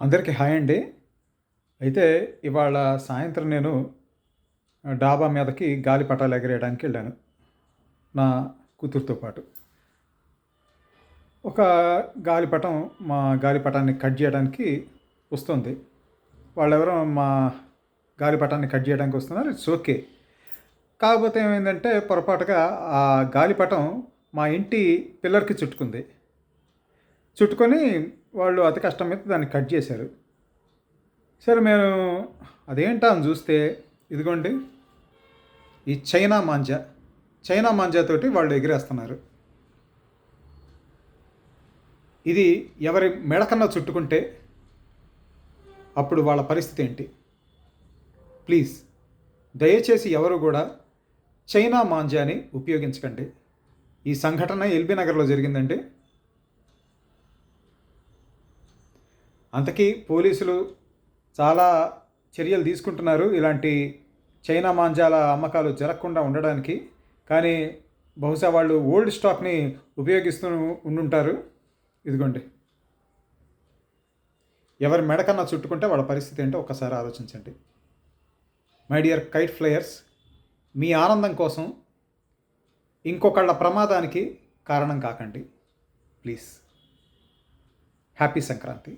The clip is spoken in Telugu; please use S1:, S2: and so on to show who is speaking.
S1: అందరికీ హాయ్ అండి. అయితే ఇవాళ సాయంత్రం నేను డాబా మీదకి గాలిపటాలు ఎగరేయడానికి వెళ్ళాను నా కూతురుతో పాటు. ఒక గాలిపటం మా గాలిపటాన్ని కట్ చేయడానికి వస్తుంది. వాళ్ళెవరో మా గాలిపటాన్ని కట్ చేయడానికి వస్తున్నారు. It's okay. కాకపోతే ఏమైందంటే పొరపాటుగా ఆ గాలిపటం మా ఇంటి పిల్లర్‌కి చుట్టుకుంది. చుట్టుకొని వాళ్ళు అతి కష్టం మీద దాన్ని కట్ చేశారు. సరే మేము అదేంటా అని చూస్తే ఇదిగోండి ఈ చైనా మాంజాతోటి వాళ్ళు ఎగిరేస్తున్నారు. ఇది ఎవరి మెడకన్నా చుట్టుకుంటే అప్పుడు వాళ్ళ పరిస్థితి ఏంటి? ప్లీజ్ దయచేసి ఎవరు కూడా చైనా మాంజాని ఉపయోగించకండి. ఈ సంఘటన ఎల్బీ నగర్లో జరిగిందండి. అంతకీ పోలీసులు చాలా చర్యలు తీసుకుంటున్నారు ఇలాంటి చైనా మాంజాల అమ్మకాలు జరగకుండా ఉండడానికి. కానీ బహుశా వాళ్ళు ఓల్డ్ స్టాక్ని ఉపయోగిస్తూ ఉండుంటారు. ఇదిగోండి ఎవరి మెడకన్నా చుట్టుకుంటే వాళ్ళ పరిస్థితి ఏంటో ఒక్కసారి ఆలోచించండి. మై డియర్ కైట్ ఫ్లయర్స్, మీ ఆనందం కోసం ఇంకొకళ్ళ ప్రమాదానికి కారణం కాకండి ప్లీజ్. హ్యాపీ సంక్రాంతి.